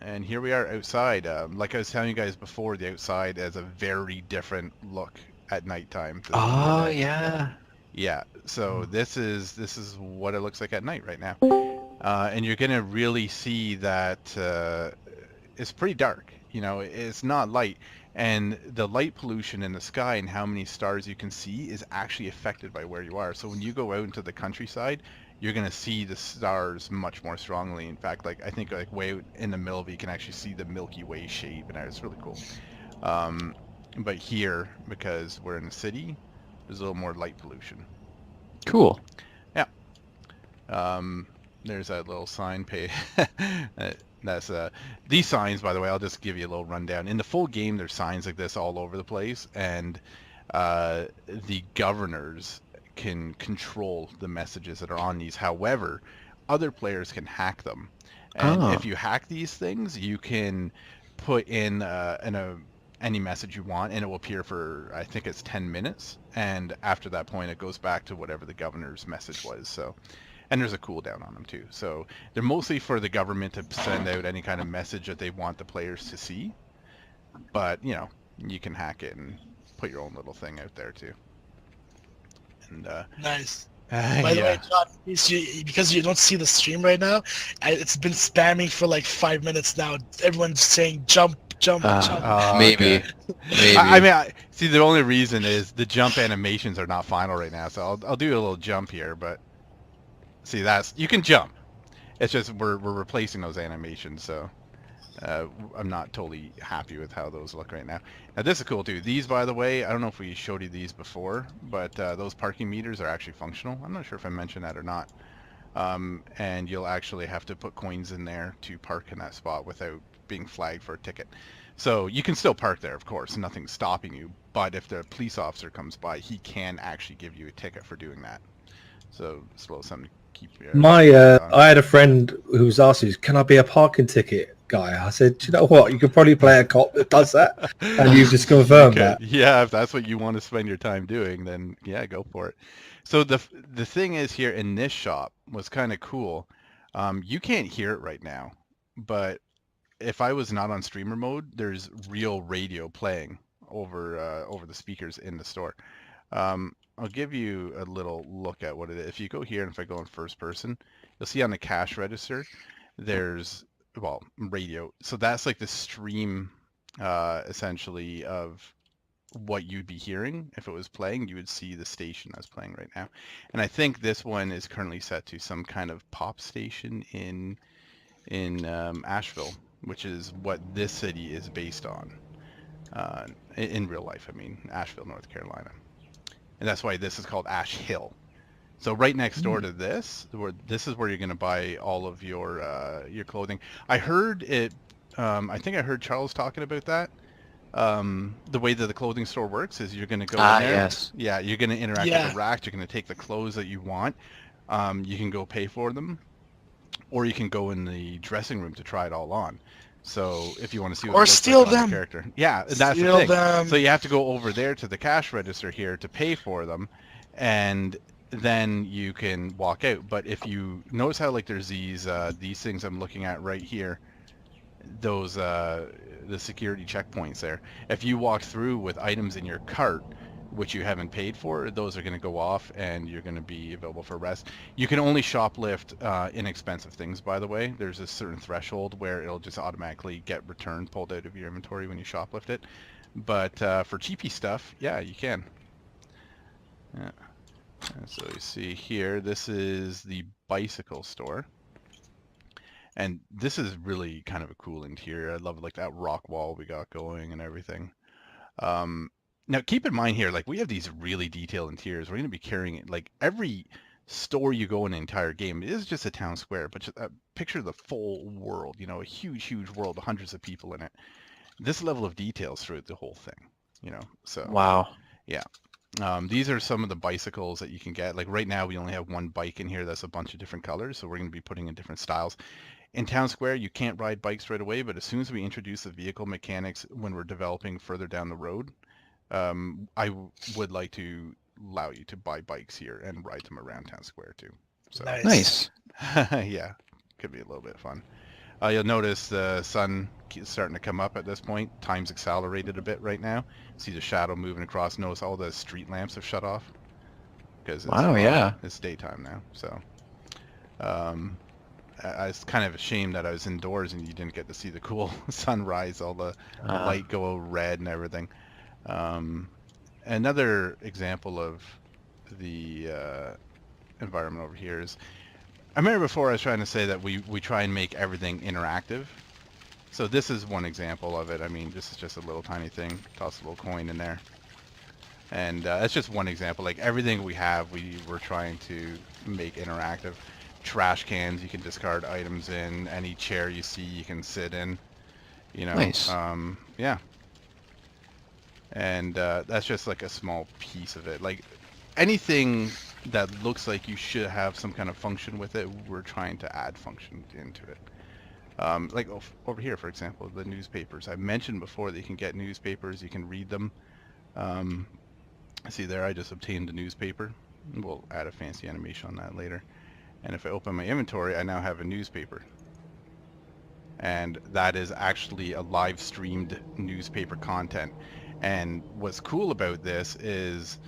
And here we are outside. Like I was telling you guys before, the outside has a very different look at nighttime than the Oh day. yeah. Yeah, so this is what it looks like at night right now. And you're gonna really see that it's pretty dark. You know, it's not light, and the light pollution in the sky and how many stars you can see is actually affected by where you are. So when you go out into the countryside, you're gonna see the stars much more strongly. In fact, like I think like way out in the middle of it, you can actually see the Milky Way shape, and it's really cool. Um, but here, because we're in a city, there's a little more light pollution. Cool. Yeah. Um, there's that little sign pay. That's these signs, by the way. I'll just give you a little rundown. In the full game, there's signs like this all over the place, and the governors can control the messages that are on these. However, other players can hack them, and if Oh. you hack these things, you can put in any message you want, and it will appear for I think it's 10 minutes, and after that point, it goes back to whatever the governor's message was. So and there's a cooldown on them too. So they're mostly for the government to send out any kind of message that they want the players to see. But you know, you can hack it and put your own little thing out there too. And Nice. By the way, yeah. John, because you don't see the stream right now, it's been spamming for like 5 minutes now. Everyone's saying jump, jump, jump. Oh, okay. Maybe. I Maybe. mean, see, the only reason is the jump animations are not final right now, so I'll do a little jump here. But see, that's you can jump. It's just we're replacing those animations, so Uh, I'm not totally happy with how those look right now. Now this is cool too. These, by the way, I don't know if we showed you these before, but those parking meters are actually functional. I'm not sure if I mentioned that or not. And you'll actually have to put coins in there to park in that spot without being flagged for a ticket. So you can still park there, of course, nothing's stopping you. But if the police officer comes by, he can actually give you a ticket for doing that. So it's a little something to keep your eye on. I had a friend who was asking, "Can I be a parking ticket guy?" I said, "Do you know what? You could probably play a cop that does that," and you've just You confirmed could, that. yeah, if that's what you want to spend your time doing, then yeah, go for it. So the thing is here in this shop was kind of cool. You can't hear it right now, but if I was not on streamer mode, there's real radio playing over the speakers in the store. I'll give you a little look at what it is. If you go here and if I go in first person, you'll see on the cash register, there's well radio. So that's like the stream essentially of what you'd be hearing if it was playing. You would see the station that's playing right now, and I think this one is currently set to some kind of pop station in Asheville, which is what this city is based on in real life. I mean, Asheville, North Carolina, and that's why this is called Ash Hill. So right next door to this, where this is where you're going to buy all of your clothing. I heard it. I think I heard Charles talking about that. The way that the clothing store works is you're going to go in Ah, there. yes. Yeah, you're going to interact with the Yeah. rack. You're going to take the clothes that you want. You can go pay for them, or you can go in the dressing room to try it all on. So if you want to see what Or it looks like steal on your them. character, yeah, that's the Steal thing. So them. you have to go over there to the cash register here to pay for them, and then you can walk out. But if you notice how like there's these things I'm looking at right here, those the security checkpoints there. If you walk through with items in your cart which you haven't paid for, those are going to go off and you're going to be available for arrest. You can only shoplift inexpensive things, by the way. There's a certain threshold where it'll just automatically get returned, pulled out of your inventory when you shoplift it. But for cheapy stuff, yeah, you can. Yeah. So you see here, this is the bicycle store. And this is really kind of a cool interior. I love like that rock wall we got going and everything. Um, Now keep in mind here, like we have these really detailed interiors. We're going to be carrying it like every store you go in the entire game. It is just a town square, but just, picture the full world. You know, a huge, huge world, hundreds of people in it. This level of details throughout the whole thing. You know, so Wow. yeah. These are some of the bicycles that you can get. Like right now, we only have one bike in here that's a bunch of different colors, so we're going to be putting in different styles. In Town Square, you can't ride bikes right away, but as soon as we introduce the vehicle mechanics when we're developing further down the road, would like to allow you to buy bikes here and ride them around Town Square too. So, Nice. Nice. yeah, could be a little bit fun. You'll notice the sun is starting to come up at this point. Time's accelerated a bit right now. See the shadow moving across. Notice all the street lamps have shut off because it's Wow, yeah. it's daytime now. So I was kind of ashamed that I was indoors and you didn't get to see the cool sunrise, all the light go red and everything. Another example of the environment over here is, I remember before I was trying to say that we try and make everything interactive. So this is one example of it. I mean, this is just a little tiny thing. Toss a little coin in there. And that's just one example. Like everything we have, we're trying to make interactive. Trash cans you can discard items in. Any chair you see you can sit in. You know. Nice. Yeah. And that's just like a small piece of it. Like anything that looks like you should have some kind of function with it, we're trying to add function into it. Like over here, for example, the newspapers. I mentioned before that you can get newspapers, you can read them. See there, I just obtained a newspaper. We'll add a fancy animation on that later. And if I open my inventory, I now have a newspaper. And that is actually a live streamed newspaper content. And what's cool about this is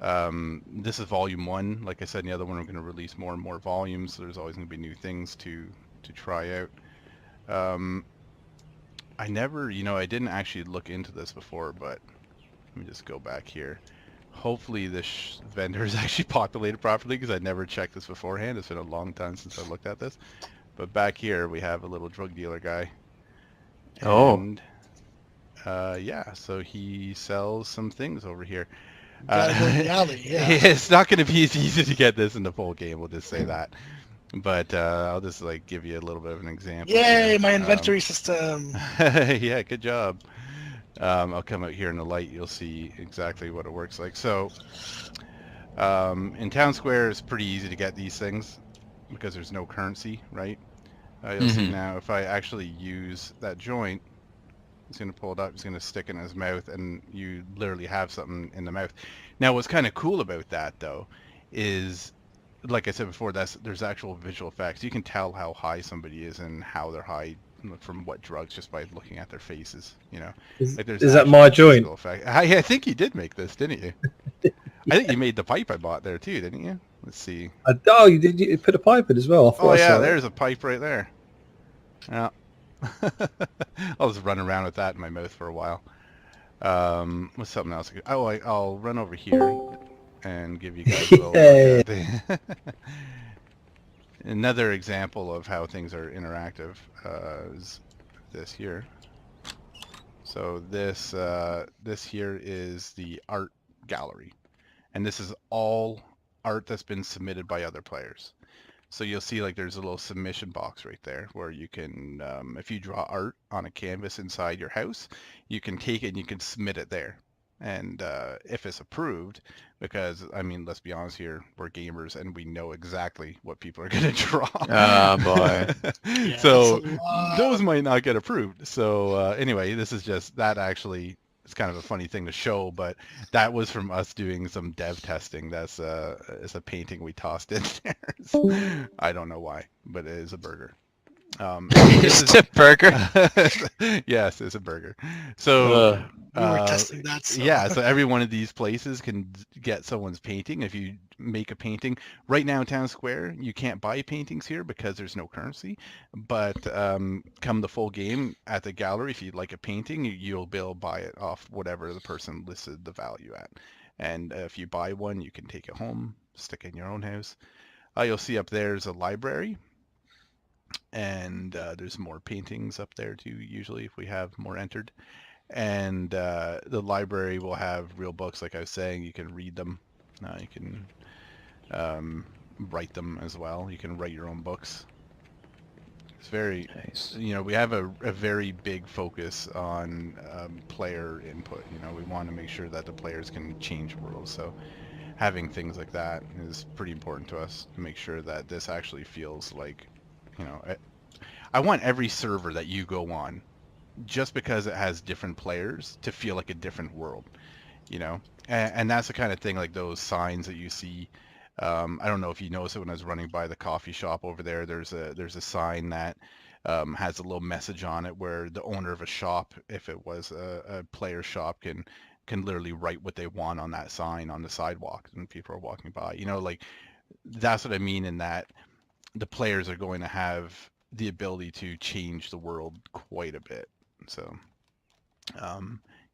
this is volume 1. Like I said, in the other one, we're going to release more and more volumes. So there's always going to be new things to try out. I never, I didn't actually look into this before, but let me just go back here. Hopefully this vendor is actually populated properly because I never checked this beforehand. It's been a long time since I looked at this. But back here we have a little drug dealer guy. And, yeah, so he sells some things over here. Gotta go in the alley, yeah. It's not going to be as easy to get this in the full game, we'll just say that. But I'll just like give you a little bit of an example. Yay, here. my inventory system. Yeah, good job. I'll come out here in the light, you'll see exactly what it works like. So in Town Square it's pretty easy to get these things because there's no currency, right? You'll see now if I actually use that joint, he's going to pull it up, he's going to stick it in his mouth, and you literally have something in the mouth. Now what's kind of cool about that though is, like I said before, there's actual visual effects. You can tell how high somebody is and how they're high from what drugs just by looking at their faces, Like Is that my joint? Effect. I think you did make this, didn't you? I think you made the pipe I bought there too, didn't you? Let's see. Oh, you did. You put a pipe in as well. I thought Oh I yeah, saw it. there's a pipe right there. Yeah. I'll just run around with that in my mouth for a while. What's something else? Oh, I'll run over here and give you guys a little look at another example of how things are interactive is this here. So this here is the art gallery, and this is all art that's been submitted by other players. So you'll see like there's a little submission box right there where you can, if you draw art on a canvas inside your house, you can take it and you can submit it there. And if it's approved, because I mean, let's be honest here, we're gamers and we know exactly what people are going to draw. Oh boy. Yeah, So that's a lot. those might not get approved. So anyway, this is just that actually. It's kind of a funny thing to show, but that was from us doing some dev testing. That's it's a painting we tossed in there. I don't know why, but it is a burger. Just a burger. Yes, it's a burger. So We were testing that. So. yeah, so every one of these places can get someone's painting. If you make a painting right now in Town Square, you can't buy paintings here because there's no currency. But come the full game at the gallery, if you'd like a painting, you'll be able to buy it off whatever the person listed the value at. And if you buy one, you can take it home, stick it in your own house. You'll see up there's a library. And there's more paintings up there too, usually if we have more entered. And the library will have real books, like I was saying. You can read them. You can write them as well. You can write your own books. It's very Nice. we have a very big focus on player input. We want to make sure that the players can change worlds. So having things like that is pretty important to us to make sure that this actually feels like, I want every server that you go on, just because it has different players, to feel like a different world, and that's the kind of thing, like those signs that you see. I don't know if you noticed it when I was running by the coffee shop over there. There's a sign that has a little message on it where the owner of a shop, if it was a player shop, can literally write what they want on that sign on the sidewalk and people are walking by. You know, like that's what I mean in that the players are going to have the ability to change the world quite a bit. So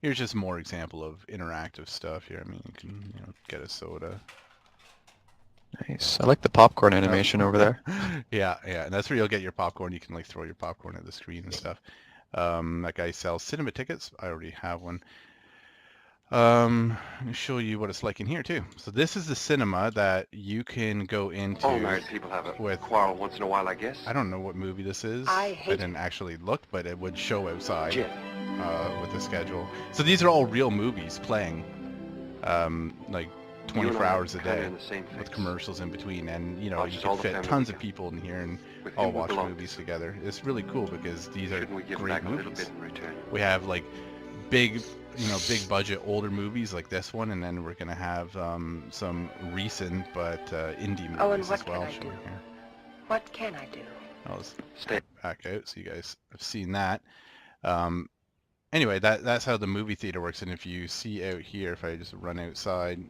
here's just more example of interactive stuff here. I mean, you can get a soda. Nice. I like the popcorn animation over there. Yeah, and that's where you'll get your popcorn. You can like throw your popcorn at the screen and stuff. That guy sells cinema tickets. I already have one. Let me show you what it's like in here too. So this is the cinema that you can go into. All married people have a quarrel once in a while, I guess. I don't know what movie this is. I didn't actually look, but it would show outside with the schedule. So these are all real movies playing, like 24 hours a day with commercials in between, and you can fit tons of people in here and all watch movies together. It's really cool because these are great movies. We have like big budget older movies like this one, and then we're gonna have some recent but indie movies as well. What can I do? I'll stay back out so you guys have seen that. Anyway, that's how the movie theater works. And if you see out here, if I just run outside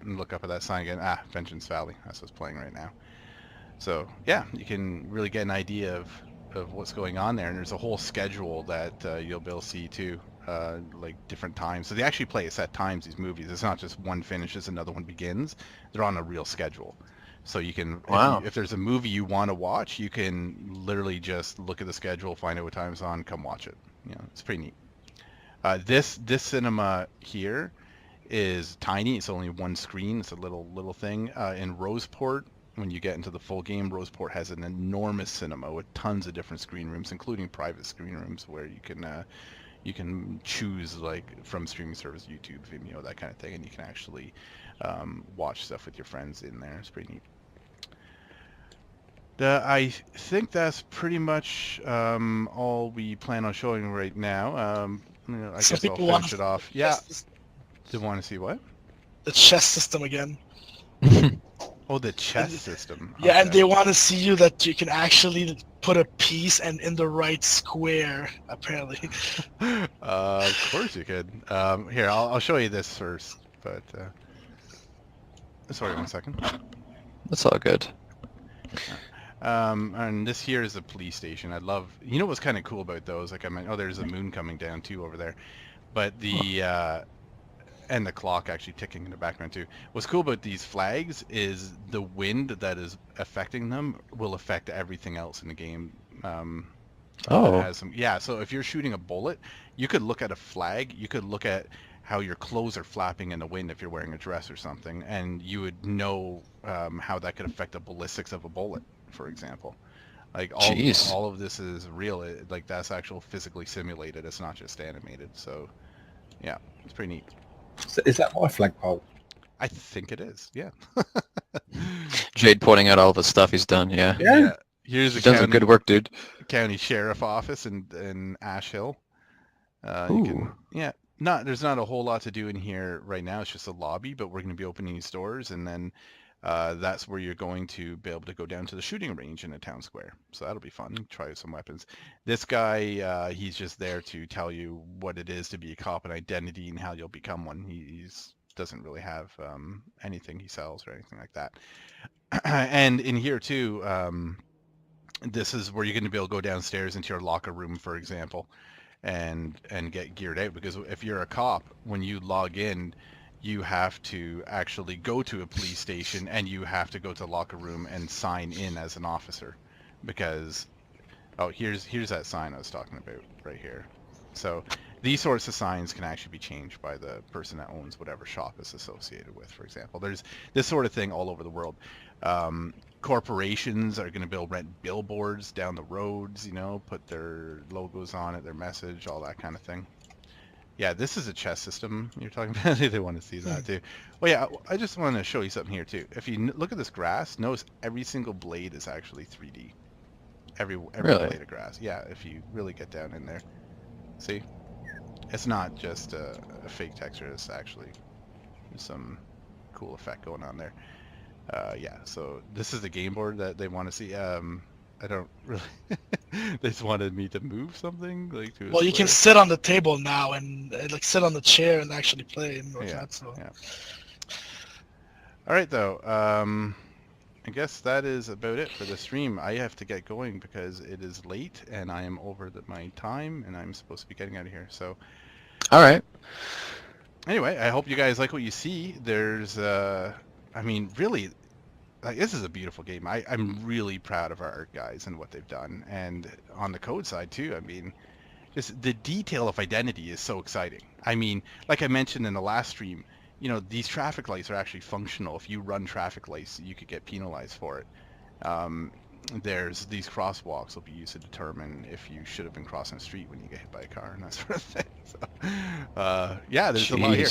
and look up at that sign again, Vengeance Valley, that's what's playing right now. So yeah, you can really get an idea of what's going on there, and there's a whole schedule that you'll be able to see too, like different times. So they actually play at set times, these movies. It's not just one finishes, another one begins. They're on a real schedule. So you can, if there's a movie you want to watch, you can literally just look at the schedule, find out what time it's on, come watch it. It's pretty neat. This cinema here is tiny. It's only one screen. It's a little thing. In Roseport, when you get into the full game, Roseport has an enormous cinema with tons of different screen rooms, including private screen rooms where you can choose like from streaming service, YouTube, Vimeo, that kind of thing, and you can actually watch stuff with your friends in there. It's pretty neat. I think that's pretty much all we plan on showing right now. I guess I'll finish it off. Yeah. They want to see what? The chess system again. Oh, the chess system. Yeah, okay. And they want to see you that you can actually put a piece and in the right square, apparently. Of course you could. Here, I'll show you this first, but sorry, 1 second. That's all good. And this here is a police station. I love, what's kind of cool about those? Like I meant, there's a moon coming down too over there, but and the clock actually ticking in the background too. What's cool about these flags is the wind that is affecting them will affect everything else in the game. So if you're shooting a bullet, you could look at a flag, you could look at how your clothes are flapping in the wind if you're wearing a dress or something, and you would know how that could affect the ballistics of a bullet, for example. Like all of this is real. Like that's actual physically simulated. It's not just animated. So yeah, it's pretty neat. So is that my flagpole? I think it is. Yeah. Jade pointing out all the stuff he's done. Yeah. Here's the does some good work, dude. County Sheriff Office in Ash Hill. There's not a whole lot to do in here right now. It's just a lobby, but we're going to be opening these doors, and then that's where you're going to be able to go down to the shooting range in the town square. So that'll be fun. Try some weapons. This guy, he's just there to tell you what it is to be a cop and identity and how you'll become one. He's doesn't really have anything he sells or anything like that. And in here too, this is where you're going to be able to go downstairs into your locker room, for example, and get geared out, because if you're a cop, when you log in, you have to actually go to a police station and you have to go to the locker room and sign in as an officer, because here's that sign I was talking about right here. So these sorts of signs can actually be changed by the person that owns whatever shop is associated with. For example, there's this sort of thing all over the world. Corporations are going to be able to rent billboards down the roads, put their logos on it, their message, all that kind of thing. Yeah, this is a chess system you're talking about. They want to see that too. Well, yeah, I just want to show you something here too. If you look at this grass, notice every single blade is actually 3D. Every really? Blade of grass. Yeah, if you really get down in there. See? It's not just a fake texture. It's actually some cool effect going on there. Yeah, so this is the game board that they want to see. I don't really. They just wanted me to move something like to. Well, you can sit on the table now and like sit on the chair and actually play and whatnot. So. Yeah. All right, though. I guess that is about it for the stream. I have to get going because it is late and I am over my time and I'm supposed to be getting out of here. So. All right. Anyway, I hope you guys like what you see. There's, I mean, really, like, this is a beautiful game. I'm really proud of our art guys and what they've done. And on the code side, too, I mean, just the detail of identity is so exciting. I mean, like I mentioned in the last stream, you know, these traffic lights are actually functional. If you run traffic lights, you could get penalized for it. There's these crosswalks will be used to determine if you should have been crossing the street when you get hit by a car and that sort of thing. So, yeah, there's a lot here.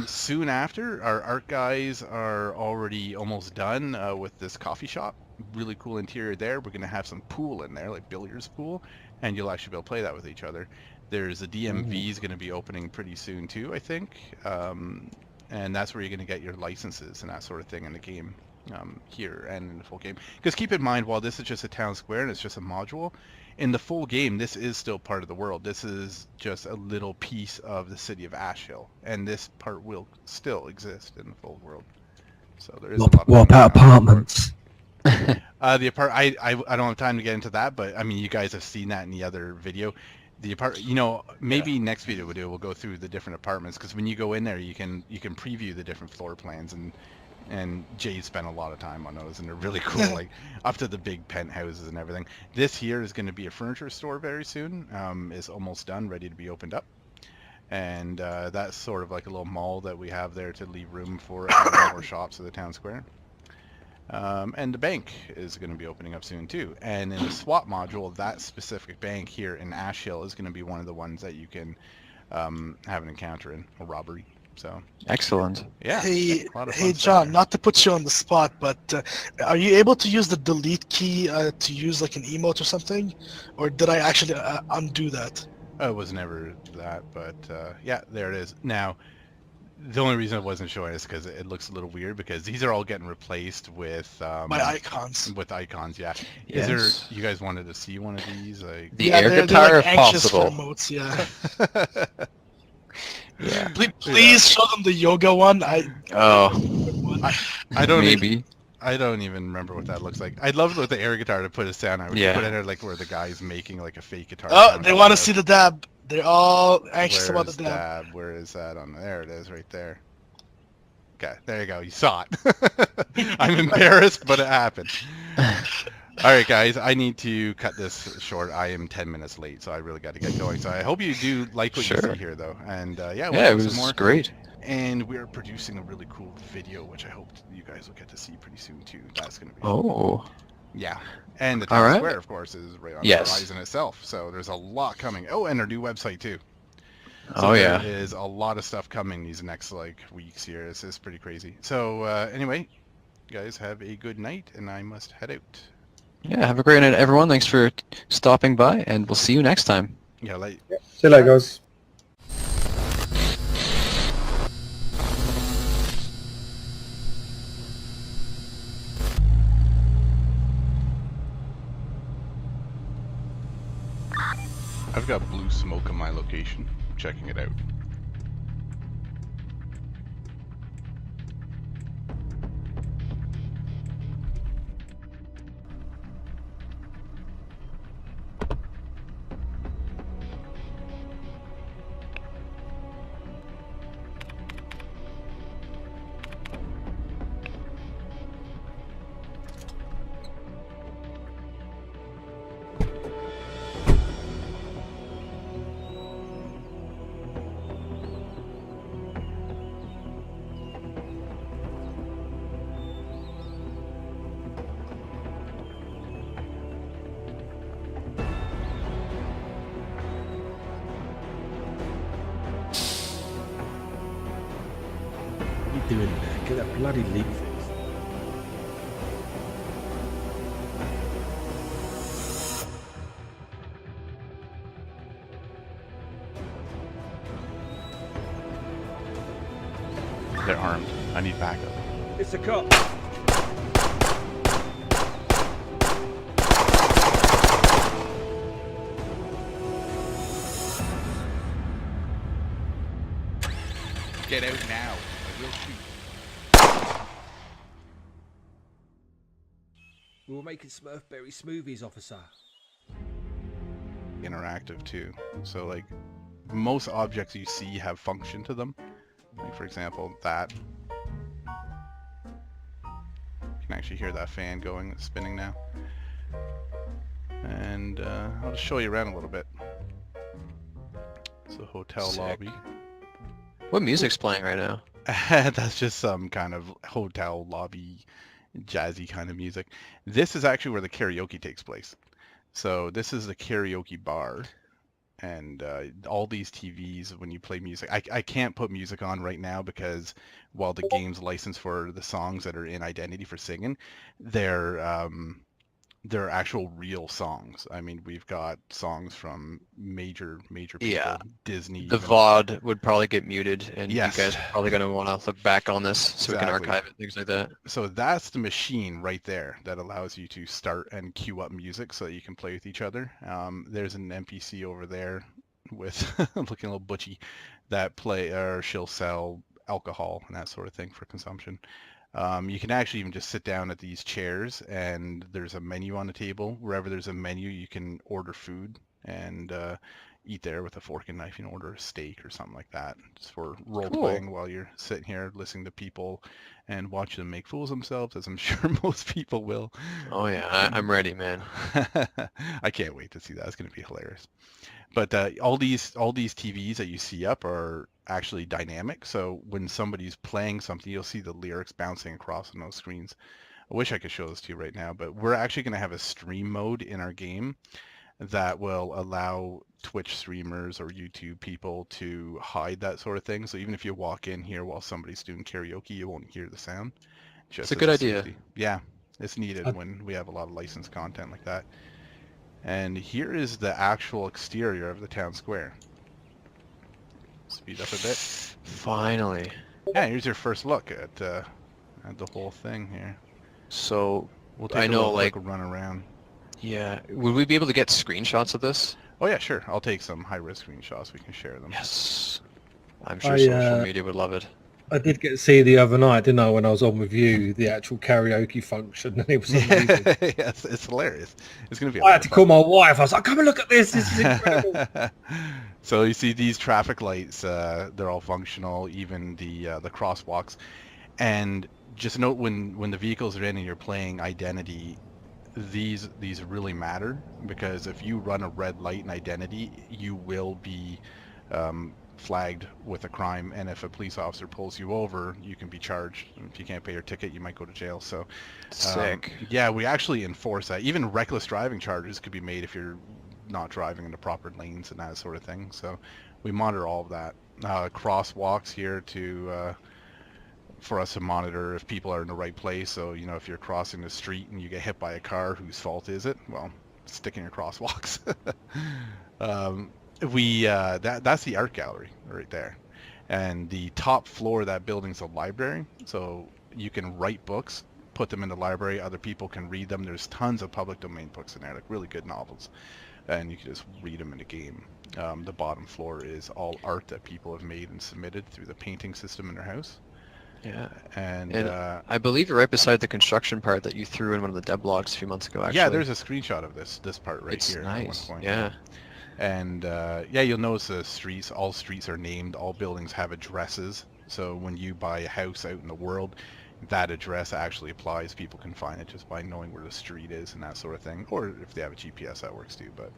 Soon after, our art guys are already almost done with this coffee shop. Really cool interior there. We're going to have some pool in there, like billiards pool, and you'll actually be able to play that with each other. There's a DMV is going to be opening pretty soon too, I think. And that's where you're going to get your licenses and that sort of thing in the game. Here and in the full game, because keep in mind, while this is just a town square and it's just a module, in the full game this is still part of the world. This is just a little piece of the city of Ash Hill, and this part will still exist in the full world. So there is a lot of what about apartments? the I don't have time to get into that, but I mean, you guys have seen that in the other video. The you know, maybe next video we'll go through the different apartments, because when you go in there you can preview the different floor plans, and Jay spent a lot of time on those, and they're really cool, like up to the big penthouses and everything. This here is going to be a furniture store very soon. Is almost done, ready to be opened up, and that's sort of like a little mall that we have there to leave room for more shops of the town square. And the bank is going to be opening up soon too. And in the SWAT module, that specific bank here in Ash Hill is going to be one of the ones that you can have an encounter in, a robbery. So excellent. Yeah. Hey, John, not to put you on the spot, but are you able to use the delete key to use like an emote or something, or did I actually undo that? It was never that, but yeah, there it is. Now, the only reason it wasn't showing is because it looks a little weird, because these are all getting replaced with my icons. With icons, yeah. Yes. Is there? You guys wanted to see one of these? Like the air guitar, they're like if possible. Emotes, yeah. Yeah. Please show them the yoga one. I don't maybe. I don't even remember what that looks like. I'd love with the air guitar to put a sound. I would put in there like where the guy's making like a fake guitar. Oh, they want to see the dab. They're all anxious about the dab. Where is that on? There it is, right there. Okay, there you go. You saw it. I'm embarrassed, but it happened. All right, guys, I need to cut this short. I am 10 minutes late, so I really got to get going. So I hope you do like what you see here, though. And yeah, it was more great. And we're producing a really cool video, which I hope you guys will get to see pretty soon too. That's going to be yeah. And the town square, of course, is right on the horizon itself. So there's a lot coming. Oh, and our new website too. So there is a lot of stuff coming these next like weeks here. This is pretty crazy. So anyway, you guys have a good night, and I must head out. Yeah, have a great night, everyone. Thanks for stopping by, and we'll see you next time. Yeah, See you later, guys. I've got blue smoke on my location. I'm checking it out. What are you doing there? Get that bloody leak fixed. They're armed. I need backup. It's a cop. Get out now. I will shoot. We were making Smurfberry smoothies, officer. Interactive too. So like most objects you see have function to them. Like for example, that. You can actually hear that fan going, it's spinning now. And I'll just show you around a little bit. It's a hotel Sick. lobby. What music's playing right now? That's just some kind of hotel lobby, jazzy kind of music. This is actually where the karaoke takes place. So this is the karaoke bar, and all these TVs, when you play music, I can't put music on right now because while the game's licensed for the songs that are in Identity for singing, they're actual real songs. I mean, we've got songs from major people, Yeah. Disney. The even. VOD would probably get muted, and Yes. you guys are probably going to want to look back on this so we can Exactly. archive it, things like that. So that's the machine right there that allows you to start and queue up music so that you can play with each other. There's an NPC over there with looking a little butchy that she'll sell alcohol and that sort of thing for consumption. You can actually even just sit down at these chairs, and there's a menu on the table. Wherever there's a menu, you can order food and eat there with a fork and knife. You can order a steak or something like that, just for role playing while you're sitting here listening to people and watching them make fools of themselves, as I'm sure most people will. Oh yeah, I'm ready, man. I can't wait to see that. It's going to be hilarious. But all these TVs that you see up are actually dynamic. So when somebody's playing something, you'll see the lyrics bouncing across on those screens. I wish I could show this to you right now, but we're actually going to have a stream mode in our game that will allow Twitch streamers or YouTube people to hide that sort of thing. So even if you walk in here while somebody's doing karaoke, you won't hear the sound. It's a good idea. Safety. Yeah, it's needed when we have a lot of licensed content like that. And here is the actual exterior of the town square. Speed up a bit. Finally. Yeah, here's your first look at the whole thing here. So We'll take I a know, little like, quick run around. yeah, would we be able to get screenshots of this? Oh yeah, sure. I'll take some high-risk screenshots. We can share them. Yes. I'm sure I, social media would love it. I did get to see the other night, didn't I, when I was on with you, the actual karaoke function, and it was amazing. Yes, it's hilarious. It's gonna be. I had to call my wife. I was like, "Come and look at this. This is incredible." So you see these traffic lights, they're all functional, even the crosswalks. And just note when the vehicles are in and you're playing Identity, these really matter, because if you run a red light in Identity, you will be flagged with a crime, and if a police officer pulls you over, you can be charged. If you can't pay your ticket, you might go to jail. So Sick. yeah, we actually enforce that. Even reckless driving charges could be made if you're not driving in the proper lanes and that sort of thing. So we monitor all of that. Crosswalks here to for us to monitor if people are in the right place. So, you know, if you're crossing the street and you get hit by a car, whose fault is it? Well, stick in your crosswalks. That's the art gallery right there. And the top floor of that building's a library. So you can write books, put them in the library, other people can read them. There's tons of public domain books in there, like really good novels. And you can just read them in the game. The bottom floor is all art that people have made and submitted through the painting system in their house. Yeah. And I believe you're right beside the construction part that you threw in one of the devlogs a few months ago, actually. yeah, there's a screenshot of this part right It's here. nice. At one point. Yeah. And yeah, you'll notice the streets, all streets are named, all buildings have addresses. So when you buy a house out in the world, that address actually applies. People can find it just by knowing where the street is and that sort of thing. Or if they have a GPS, that works too. But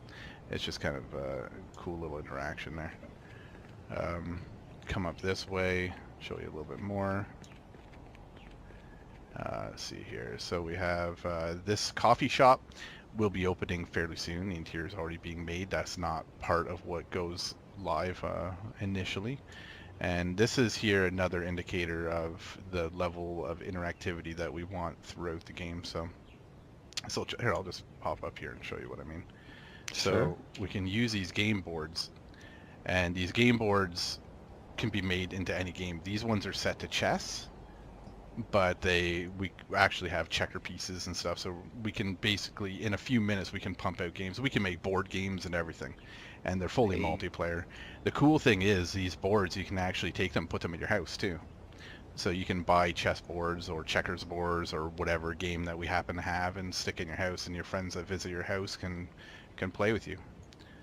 it's just kind of a cool little interaction there. Come up this way, show you a little bit more. Let's see here. So we have this coffee shop will be opening fairly soon. The interior is already being made. That's not part of what goes live initially. And this is here another indicator of the level of interactivity that we want throughout the game. So here, I'll just pop up here and show you what I mean. So Sure. we can use these game boards, and these game boards can be made into any game. These ones are set to chess, but we actually have checker pieces and stuff, so we can basically in a few minutes we can pump out games. We can make board games and everything, and they're fully multiplayer. The cool thing is these boards, you can actually take them, put them in your house too. So you can buy chess boards or checkers boards or whatever game that we happen to have and stick in your house, and your friends that visit your house can play with you.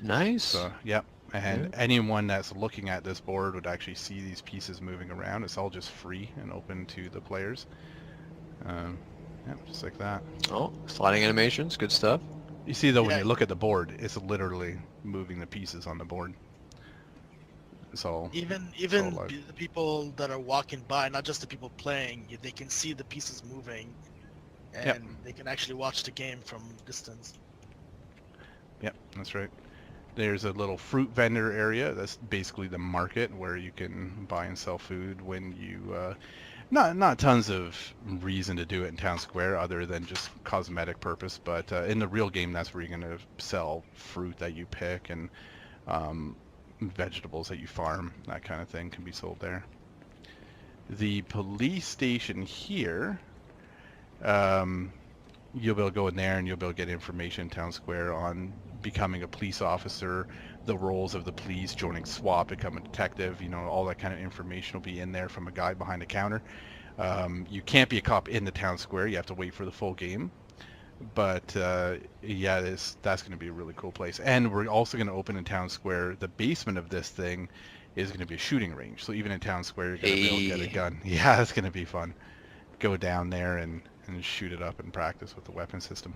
Nice. So, yep. And anyone that's looking at this board would actually see these pieces moving around. It's all just free and open to the players. Yeah, just like that. Oh, sliding animations, good stuff. You see though, when you look at the board, it's literally moving the pieces on the board. So even the people that are walking by, not just the people playing, they can see the pieces moving, and they can actually watch the game from distance. Yep, that's right. There's a little fruit vendor area. That's basically the market where you can buy and sell food when you not tons of reason to do it in town square other than just cosmetic purpose, but in the real game, that's where you're going to sell fruit that you pick, and vegetables that you farm. That kind of thing can be sold there. The police station here, you'll be able to go in there and you'll be able to get information in town square on becoming a police officer, the roles of the police, joining SWAT, become a detective, you know, all that kind of information will be in there from a guy behind the counter. You can't be a cop in the town square, you have to wait for the full game. But yeah, that's going to be a really cool place. And we're also going to open in town square, the basement of this thing is going to be a shooting range. So even in town square, you're going to be able to get a gun. Yeah, that's going to be fun. Go down there and shoot it up and practice with the weapon system.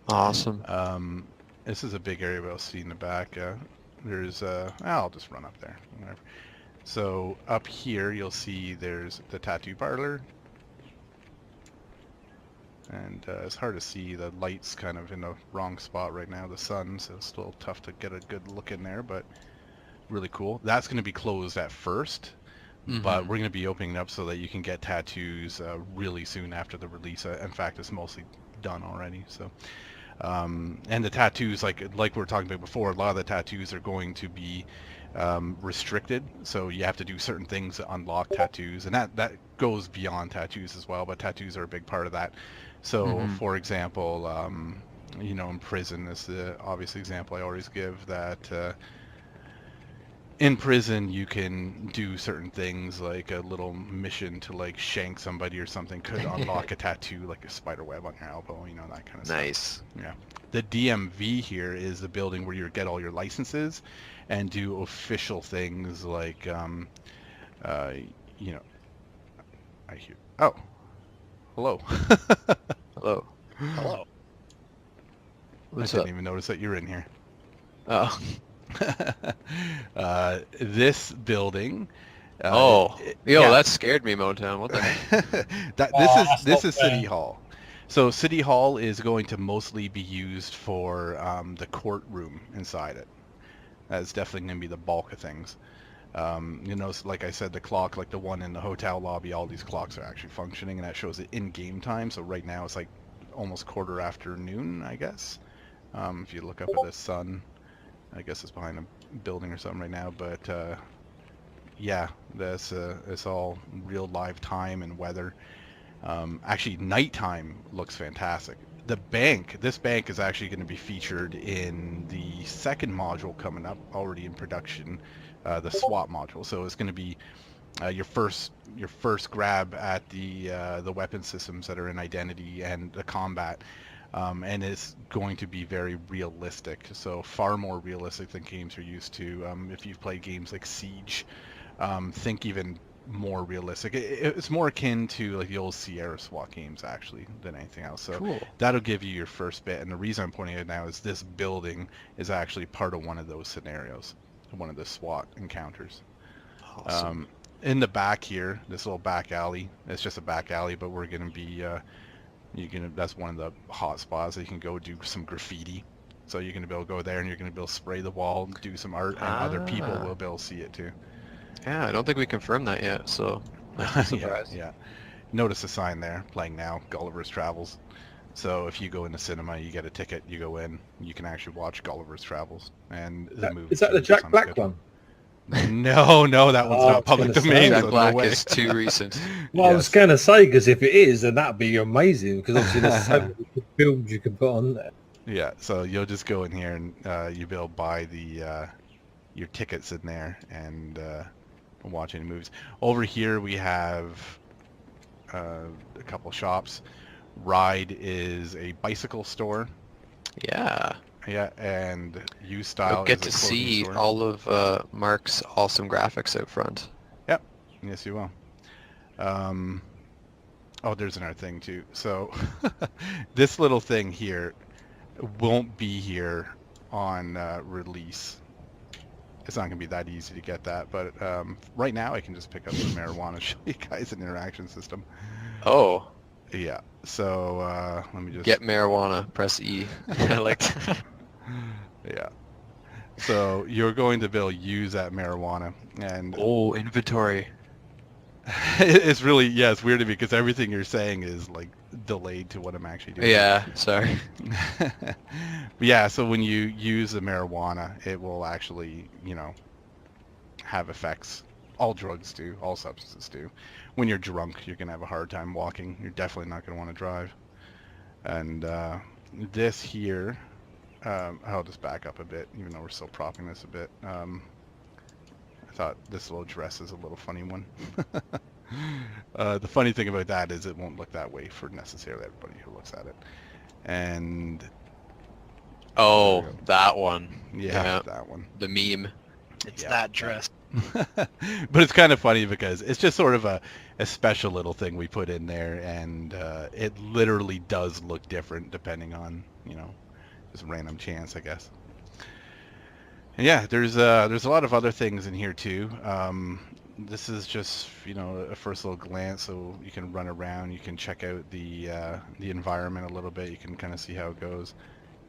Awesome. This is a big area we'll see in the back. There's I'll just run up there. Whatever. So up here you'll see there's the tattoo parlor. And it's hard to see, the light's kind of in the wrong spot right now, the sun, so it's still tough to get a good look in there, but really cool. That's going to be closed at first, but we're going to be opening up so that you can get tattoos really soon after the release. In fact, it's mostly done already. So, and the tattoos, like we were talking about before, a lot of the tattoos are going to be restricted, so you have to do certain things to unlock tattoos, and that goes beyond tattoos as well, but tattoos are a big part of that. So for example, you know, in prison is the obvious example I always give, that in prison you can do certain things, like a little mission to like shank somebody or something could unlock a tattoo, like a spider web on your elbow, you know, that kind of stuff. Nice. Yeah. The DMV here is the building where you get all your licenses and do official things like, you know, I hear, oh, hello. Hello. Hello. What's I up? didn't even notice that you're in here. Oh. This building. That scared me, Motown. What the heck? This is City Hall. So City Hall is going to mostly be used for the courtroom inside it. That's definitely going to be the bulk of things. You know, like I said, the clock, like the one in the hotel lobby, all these clocks are actually functioning, and that shows it in game time. So right now it's like almost quarter after noon, I guess. If you look up at the sun, I guess it's behind a building or something right now. But yeah, it's all real live time and weather. Actually, nighttime looks fantastic. This bank is actually going to be featured in the second module coming up, already in production, the SWAT module. So it's going to be your first grab at the weapon systems that are in Identity and the combat, and it's going to be very realistic. So far more realistic than games you're used to. If you've played games like Siege, think even more realistic. It's more akin to like the old Sierra SWAT games actually than anything else. So cool. That'll give you your first bit. And the reason I'm pointing it out now is this building is actually part of one of those scenarios, one of the SWAT encounters. Awesome. In the back here, this little back alley, it's just a back alley, but we're going to be, that's one of the hot spots that you can go do some graffiti. So you're going to be able to go there and you're going to be able to spray the wall, do some art, and other people will be able to see it too. Yeah, I don't think we confirmed that yet, so I'm surprised. Yeah. Notice the sign there, playing now, Gulliver's Travels. So if you go in the cinema, you get a ticket, you go in, you can actually watch Gulliver's Travels. And the movie. Is that the Jack Black one? No, that one's not public domain. Jack So Black no way. is too recent. Well, I was going to say, because if it is, then that'd be amazing, because obviously there's so many films you can put on there. Yeah, so you'll just go in here and you'll be able to buy the your tickets in there and watch any movies. Over here we have a couple shops. Ride is a bicycle store. Yeah. Yeah, and U You'll Style get is to a clothing see store. all of Mark's awesome graphics out front. Yep. Yes, you will. Oh, there's another thing too. So this little thing here won't be here on release. It's not going to be that easy to get that, but right now I can just pick up the marijuana, show you guys an interaction system. Oh, Yeah, so let me just... get marijuana, press E. I like that. Yeah. So you're going to be able to use that marijuana, and Oh, inventory. it's really, yeah, it's weird to me because everything you're saying is like delayed to what I'm actually doing. Yeah, sorry. But yeah, so when you use the marijuana, it will actually, you know, have effects. All drugs do, all substances do. When you're drunk, you're going to have a hard time walking. You're definitely not going to want to drive. And this here, I'll just back up a bit, even though we're still propping this a bit. I thought this little dress is a little funny one. The funny thing about that is it won't look that way for necessarily everybody who looks at it. And Oh, that one. yeah, that one. The meme. It's Yeah. that dress. But it's kind of funny because it's just sort of a special little thing we put in there, and it literally does look different depending on, you know, just random chance, I guess. And yeah, there's a lot of other things in here too. This is just, you know, a first little glance, so you can run around, you can check out the environment a little bit, you can kind of see how it goes,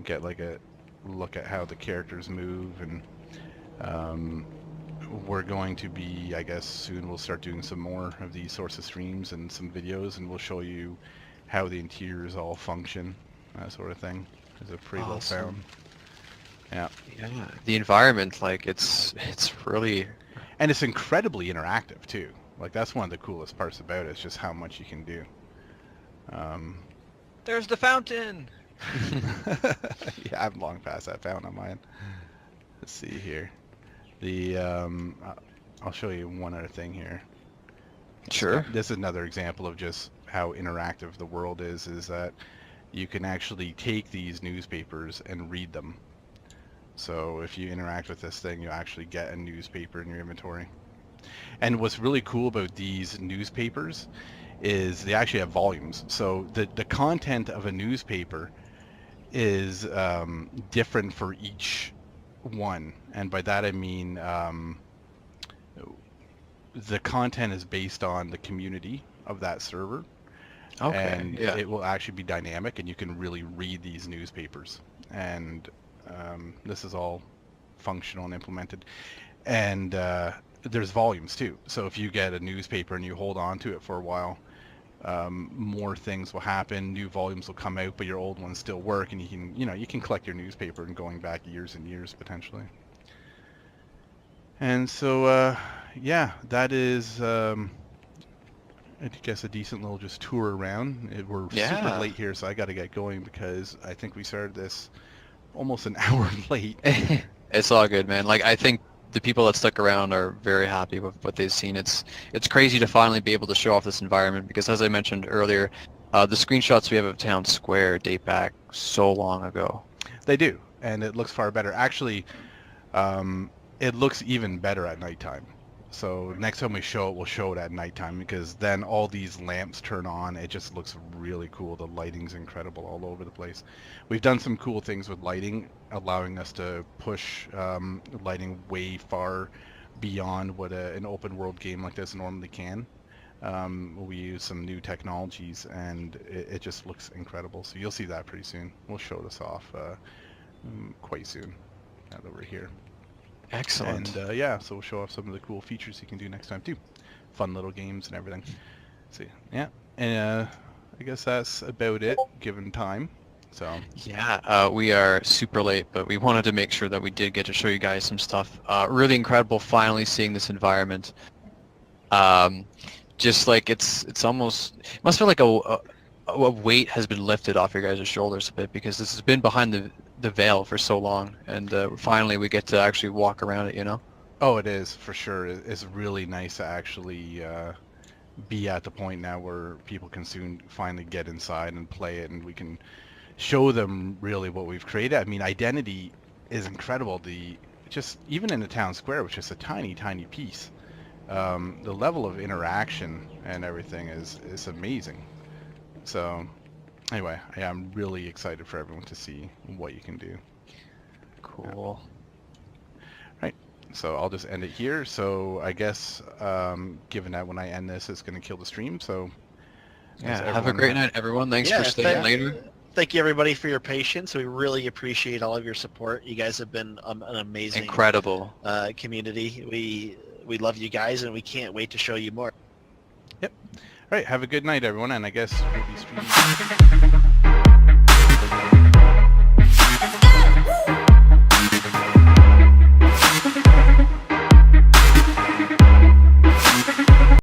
get like a look at how the characters move, and we're going to be, I guess soon we'll start doing some more of these sorts of streams and some videos, and we'll show you how the interiors all function, that sort of thing. It's a pretty well Awesome. found. Yeah. Yeah, the environment, like it's really. And it's incredibly interactive too. Like that's one of the coolest parts about it, is just how much you can do. There's the fountain. Yeah, I'm long past that fountain on mine. Let's see here. The I'll show you one other thing here. Sure. This is another example of just how interactive the world is that you can actually take these newspapers and read them. So if you interact with this thing, you actually get a newspaper in your inventory. And what's really cool about these newspapers is they actually have volumes. So the content of a newspaper is different for each one. And by that I mean the content is based on the community of that server. Okay. And Yeah. it will actually be dynamic, and you can really read these newspapers. And this is all functional and implemented. And there's volumes too. So if you get a newspaper and you hold on to it for a while, more things will happen, new volumes will come out, but your old ones still work, and you can collect your newspaper and going back years and years potentially. And so yeah, that is I guess a decent little just tour around. We're super late here, so I got to get going because I think we started this almost an hour late. It's all good, man. Like I think the people that stuck around are very happy with what they've seen. It's crazy to finally be able to show off this environment because, as I mentioned earlier, the screenshots we have of Town Square date back so long ago. They do, and it looks far better. Actually, it looks even better at nighttime. So next time we show it, we'll show it at nighttime because then all these lamps turn on. It just looks really cool. The lighting's incredible all over the place. We've done some cool things with lighting, allowing us to push lighting way far beyond what an open world game like this normally can. We use some new technologies, and it just looks incredible. So you'll see that pretty soon. We'll show this off quite soon now that we're here. Excellent. And yeah, so we'll show off some of the cool features you can do next time too. Fun little games and everything. So yeah, and I guess that's about it given time. So yeah, we are super late, but we wanted to make sure that we did get to show you guys some stuff. Really incredible finally seeing this environment. Just like it's almost, it must feel like a a weight has been lifted off your guys' shoulders a bit, because this has been behind the veil for so long, and finally we get to actually walk around it, you know? Oh, it is, for sure. It's really nice to actually be at the point now where people can soon finally get inside and play it, and we can show them really what we've created. I mean, Identity is incredible. Just even in the town square, which is a tiny piece, the level of interaction and everything is amazing. So anyway, I'm really excited for everyone to see what you can do. Cool. Right. So I'll just end it here. So I guess, given that when I end this, it's going to kill the stream. So yeah, have a great night, everyone. Thanks for staying later. Thank you, everybody, for your patience. We really appreciate all of your support. You guys have been an amazing, incredible community. We love you guys, and we can't wait to show you more. Yep. All right. Have a good night, everyone. And I guess we'll be streaming.